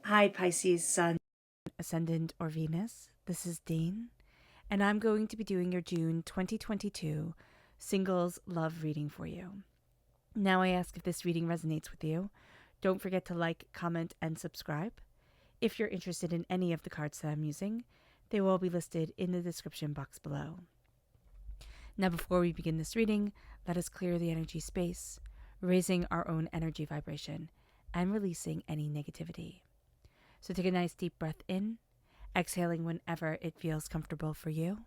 Hi, Pisces, Sun, Ascendant, or Venus. This is Dane, and I'm going to be doing your June 2022 singles love reading for you. Now, I ask if this reading resonates with you. Don't forget to like, comment, and subscribe. If you're interested in any of the cards that I'm using, they will be listed in the description box below. Now, before we begin this reading, let us clear the energy space, raising our own energy vibration and releasing any negativity. So take a nice deep breath in, exhaling whenever it feels comfortable for you.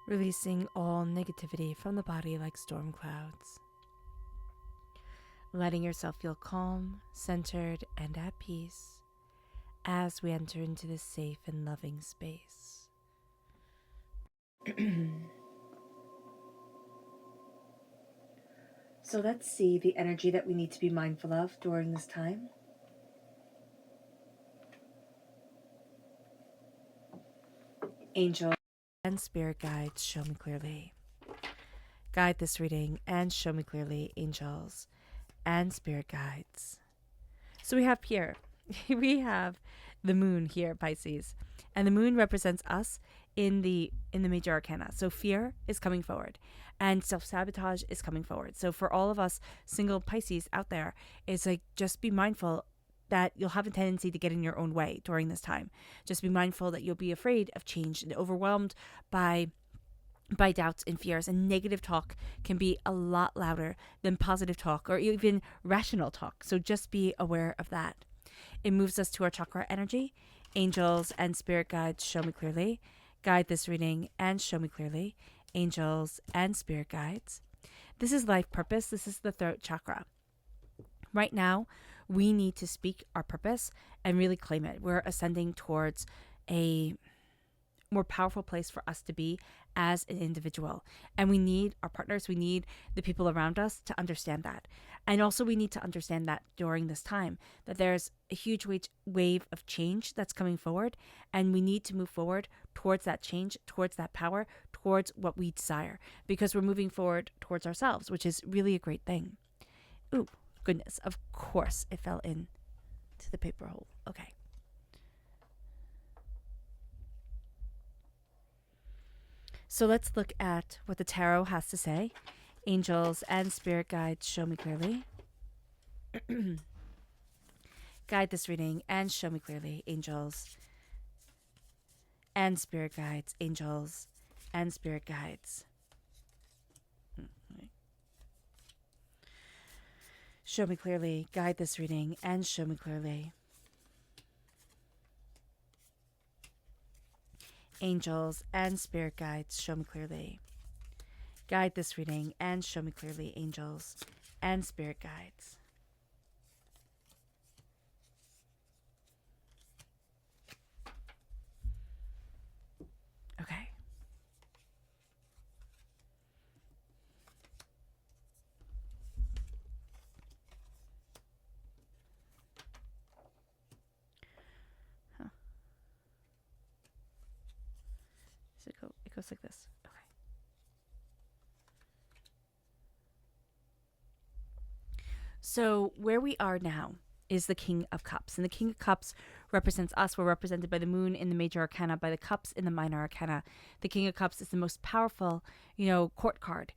Releasing all negativity from the body like storm clouds. Letting yourself feel calm, centered, and at peace as we enter into this safe and loving space. So let's see the energy that we need to be mindful of during this time. Angel and spirit guides, show me clearly. Guide this reading and show me clearly, angels and spirit guides. So we have here, we have the moon here, Pisces, and the moon represents us in the major arcana. So fear is coming forward and self-sabotage is coming forward. So for all of us single Pisces out there, it's like, just be mindful that you'll have a tendency to get in your own way during this time. Just be mindful that you'll be afraid of change and overwhelmed by doubts and fears, and negative talk can be a lot louder than positive talk or even rational talk. So just be aware of that. It moves us to our chakra energy. Angels and spirit guides, show me clearly. Guide this reading and show me clearly, angels and spirit guides. This is life purpose. This is the throat chakra. Right now, we need to speak our purpose and really claim it. We're ascending towards a more powerful place for us to be as an individual. And we need our partners, we need the people around us to understand that. And also we need to understand that during this time, that there's a huge wave of change that's coming forward. And we need to move forward towards that change, towards that power, towards what we desire. Because we're moving forward towards ourselves, which is really a great thing. Ooh, goodness, of course it fell in to the paper hole. Okay. So let's look at what the tarot has to say. Angels and spirit guides, show me clearly. Guide this reading and show me clearly, angels and spirit guides, angels and spirit guides. Show me clearly, guide this reading and show me clearly. Angels and spirit guides, show me clearly. Guide this reading and show me clearly, angels and spirit guides. Okay. Huh. Does it go? It goes like this. Okay. So where we are now is the King of Cups. And the King of Cups represents us. We're represented by the moon in the major arcana, by the cups in the minor arcana. The King of Cups is the most powerful, court card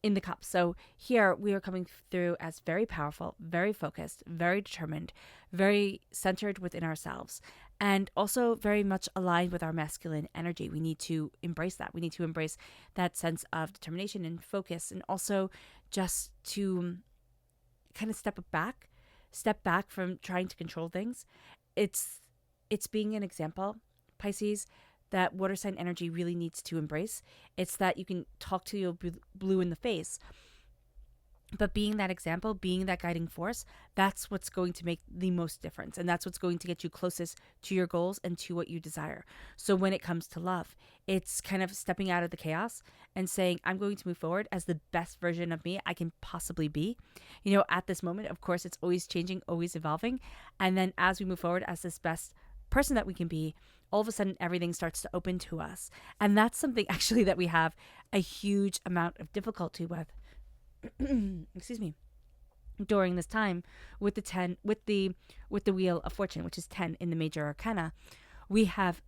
in the cups. So here we are coming through as very powerful, very focused, very determined, very centered within ourselves, and also very much aligned with our masculine energy. We need to embrace that. We need to embrace that sense of determination and focus, and also just to kind of step back from trying to control things. It's being an example, Pisces, that water sign energy really needs to embrace. It's that you can talk to your blue in the face, but being that example, being that guiding force, that's what's going to make the most difference. And that's what's going to get you closest to your goals and to what you desire. So when it comes to love, it's kind of stepping out of the chaos and saying, I'm going to move forward as the best version of me I can possibly be. At this moment, of course, it's always changing, always evolving. And then as we move forward as this best person that we can be, all of a sudden everything starts to open to us. And that's something actually that we have a huge amount of difficulty with. Excuse me, during this time with the Wheel of Fortune, which is 10 in the major arcana. We have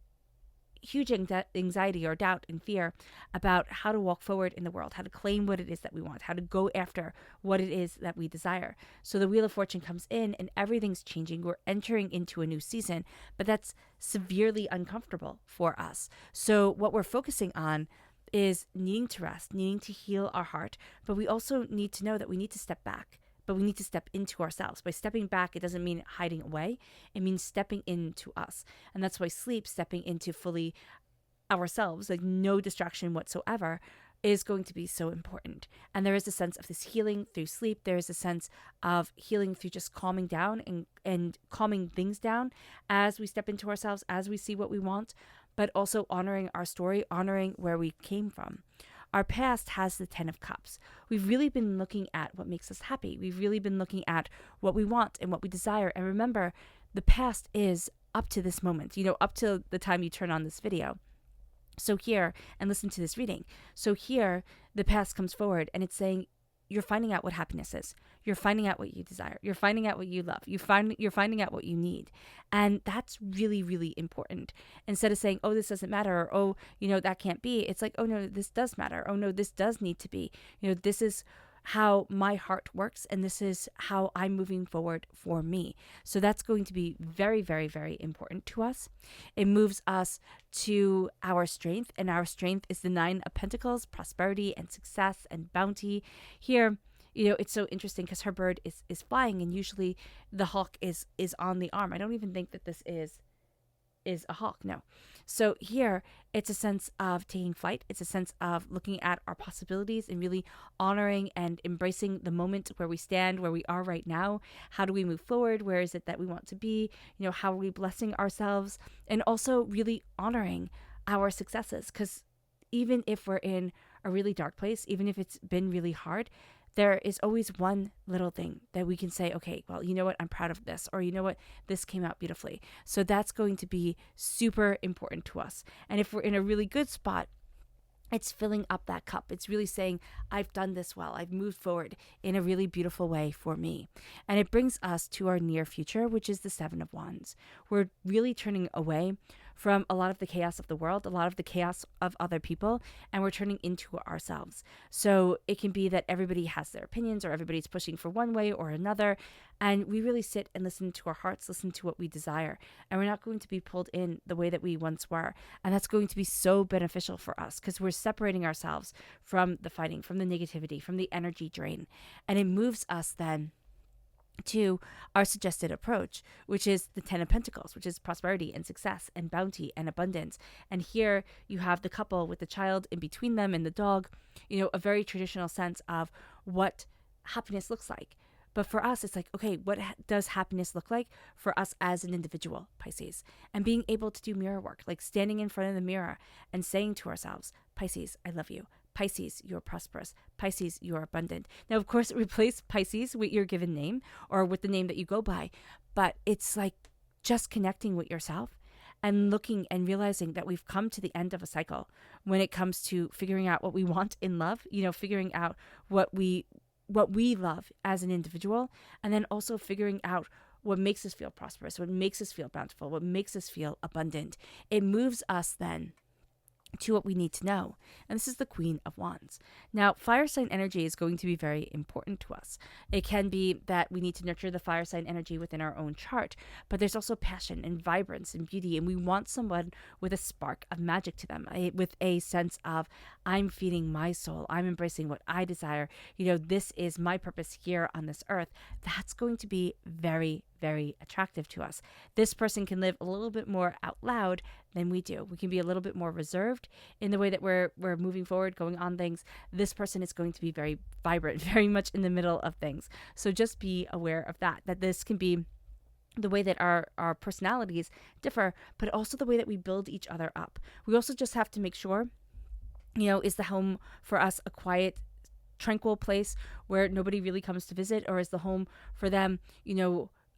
huge anxiety or doubt and fear about how to walk forward in the world, how to claim what it is that we want, how to go after what it is that we desire. So the Wheel of Fortune comes in and everything's changing. We're entering into a new season, but that's severely uncomfortable for us. So what we're focusing on is needing to rest, needing to heal our heart, but we also need to know that we need to step back, but we need to step into ourselves. By stepping back, it doesn't mean hiding away. It means stepping into us. And that's why sleep, stepping into fully ourselves, like no distraction whatsoever, is going to be so important. And there is a sense of this healing through sleep. There is a sense of healing through just calming down and calming things down as we step into ourselves, as we see what we want, but also honoring our story, honoring where we came from. Our past has the 10 of Cups. We've really been looking at what makes us happy. We've really been looking at what we want and what we desire. And remember, the past is up to this moment, up to the time you turn on this video. So here, and listen to this reading. So here, the past comes forward and it's saying, you're finding out what happiness is. You're finding out what you desire. You're finding out what you love. You're finding out what you need. And that's really, really important. Instead of saying, oh, this doesn't matter, or, oh, that can't be. It's like, oh, no, this does matter. Oh, no, this does need to be. This is how my heart works, and this is how I'm moving forward for me. So that's going to be very, very, very important to us. It moves us to our strength, and our strength is the 9 of Pentacles, prosperity and success and bounty. Here, it's so interesting because her bird is flying, and usually the hawk is on the arm. I don't even think that this is a hawk. No. So here it's a sense of taking flight. It's a sense of looking at our possibilities and really honoring and embracing the moment where we stand, where we are right now. How do we move forward? Where is it that we want to be? How are we blessing ourselves? And also really honoring our successes, because even if we're in a really dark place, even if it's been really hard, there is always one little thing that we can say, okay, well, you know what? I'm proud of this, or you know what? This came out beautifully. So that's going to be super important to us. And if we're in a really good spot, it's filling up that cup. It's really saying, I've done this well. I've moved forward in a really beautiful way for me. And it brings us to our near future, which is the 7 of Wands. We're really turning away from a lot of the chaos of the world, a lot of the chaos of other people, and we're turning into ourselves. So it can be that everybody has their opinions, or everybody's pushing for one way or another, and we really sit and listen to our hearts, listen to what we desire, and we're not going to be pulled in the way that we once were. And that's going to be so beneficial for us, because we're separating ourselves from the fighting, from the negativity, from the energy drain, and it moves us then to our suggested approach, which is the 10 of Pentacles, which is prosperity and success and bounty and abundance. And here you have the couple with the child in between them and the dog, a very traditional sense of what happiness looks like. But for us, it's like, okay, what does happiness look like for us as an individual, Pisces? And being able to do mirror work, like standing in front of the mirror and saying to ourselves, Pisces, I love you. Pisces, you're prosperous. Pisces, you're abundant. Now, of course, replace Pisces with your given name or with the name that you go by. But it's like just connecting with yourself and looking and realizing that we've come to the end of a cycle when it comes to figuring out what we want in love, figuring out what we love as an individual, and then also figuring out what makes us feel prosperous, what makes us feel bountiful, what makes us feel abundant. It moves us then to what we need to know. And this is the Queen of Wands. Now, fire sign energy is going to be very important to us. It can be that we need to nurture the fire sign energy within our own chart, but there's also passion and vibrance and beauty, and we want someone with a spark of magic to them, with a sense of, I'm feeding my soul, I'm embracing what I desire, this is my purpose here on this earth. That's going to be very, very attractive to us. This person can live a little bit more out loud than we do. We can be a little bit more reserved in the way that we're moving forward, going on things. This person is going to be very vibrant, very much in the middle of things. So just be aware of that this can be the way that our personalities differ, but also the way that we build each other up. We also just have to make sure, is the home for us a quiet, tranquil place where nobody really comes to visit, or is the home for them,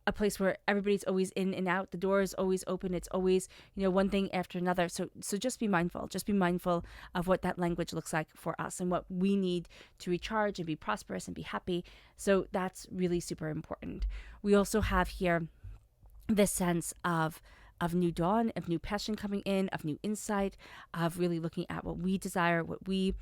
a place where everybody's always in and out, the door is always open, it's always, one thing after another. So just be mindful. Just be mindful of what that language looks like for us and what we need to recharge and be prosperous and be happy. So that's really super important. We also have here this sense of new dawn, of new passion coming in, of new insight, of really looking at what we desire, what we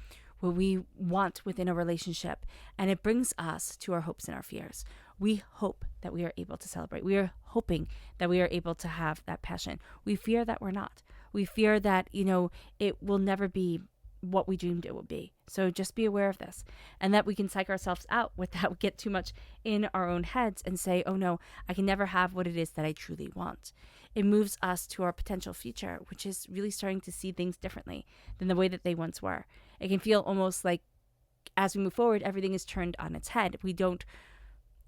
want within a relationship. And it brings us to our hopes and our fears. We hope that we are able to celebrate. We are hoping that we are able to have that passion. We fear that we're not. We fear that, it will never be what we dreamed it would be. So just be aware of this, and that we can psych ourselves out without get too much in our own heads and say, oh no, I can never have what it is that I truly want. It moves us to our potential future, which is really starting to see things differently than the way that they once were. It can feel almost like as we move forward, everything is turned on its head. We don't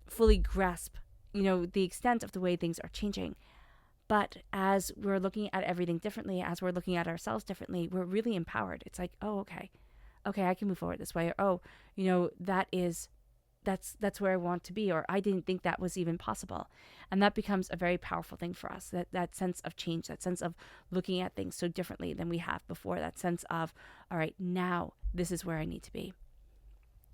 fully grasp, the extent of the way things are changing. But as we're looking at everything differently, as we're looking at ourselves differently, we're really empowered. It's like, oh, okay, I can move forward this way. Or, oh, that's where I want to be. Or I didn't think that was even possible. And that becomes a very powerful thing for us. That sense of change, that sense of looking at things so differently than we have before. That sense of, all right, now this is where I need to be.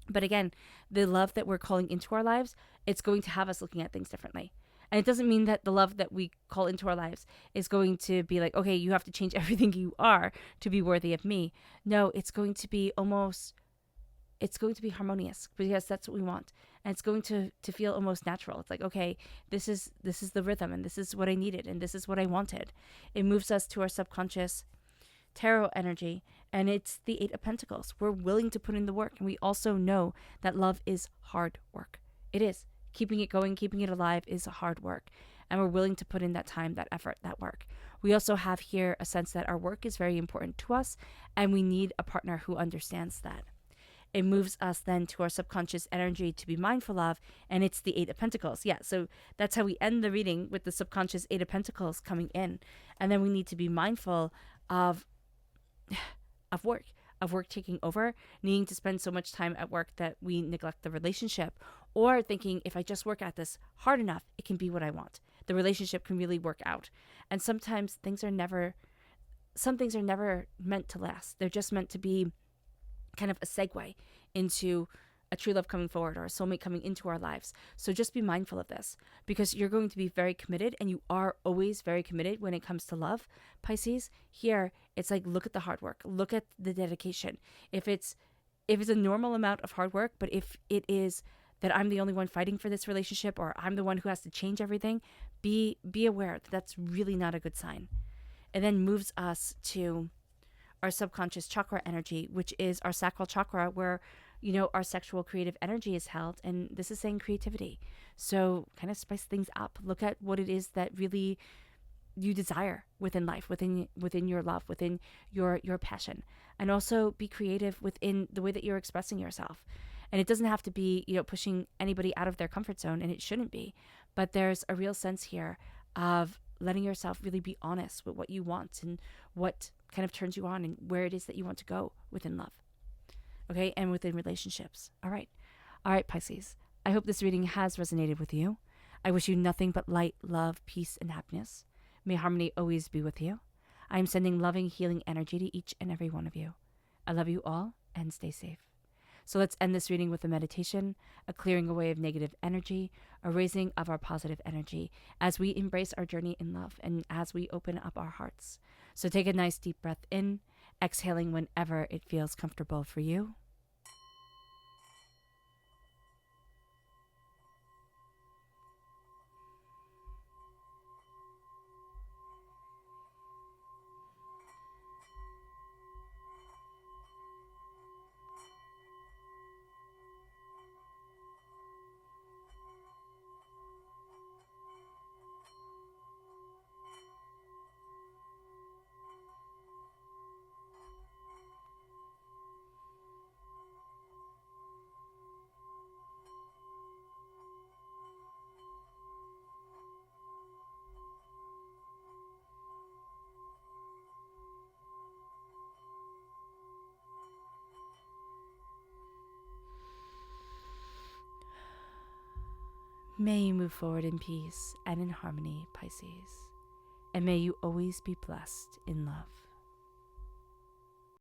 But again, the love that we're calling into our lives, it's going to have us looking at things differently. And it doesn't mean that the love that we call into our lives is going to be like, okay, you have to change everything you are to be worthy of me. No, it's going to be harmonious, because that's what we want. And it's going to feel almost natural. It's like, okay, this is the rhythm, and this is what I needed, and this is what I wanted. It moves us to our subconscious tarot energy, and it's the Eight of Pentacles. We're willing to put in the work, and we also know that love is hard work. It is. Keeping it going, keeping it alive is hard work, and we're willing to put in that time, that effort, that work. We also have here a sense that our work is very important to us, and we need a partner who understands that. It moves us then to our subconscious energy to be mindful of, and it's the Eight of Pentacles. Yeah, so that's how we end the reading, with the subconscious Eight of Pentacles coming in. And then we need to be mindful of work taking over, needing to spend so much time at work that we neglect the relationship, or thinking, if I just work at this hard enough, it can be what I want. The relationship can really work out. And sometimes some things are never meant to last. They're just meant to be kind of a segue into a true love coming forward, or a soulmate coming into our lives. So just be mindful of this, because you're going to be very committed, and you are always very committed when it comes to love, Pisces. Here, it's like, look at the hard work, look at the dedication. If it's a normal amount of hard work, but if it is that I'm the only one fighting for this relationship, or I'm the one who has to change everything, be aware that that's really not a good sign. It then moves us to our subconscious chakra energy, which is our sacral chakra, where our sexual creative energy is held. And this is saying creativity. So kind of spice things up. Look at what it is that really you desire within life, within your love, within your passion. And also be creative within the way that you're expressing yourself. And it doesn't have to be, pushing anybody out of their comfort zone, and it shouldn't be. But there's a real sense here of letting yourself really be honest with what you want and what kind of turns you on and where it is that you want to go within love. Okay, and within relationships. All right, Pisces. I hope this reading has resonated with you. I wish you nothing but light, love, peace, and happiness. May harmony always be with you. I am sending loving, healing energy to each and every one of you. I love you all, and stay safe. So let's end this reading with a meditation, a clearing away of negative energy, a raising of our positive energy as we embrace our journey in love and as we open up our hearts. So take a nice deep breath in, exhaling whenever it feels comfortable for you. May you move forward in peace and in harmony, Pisces. And may you always be blessed in love.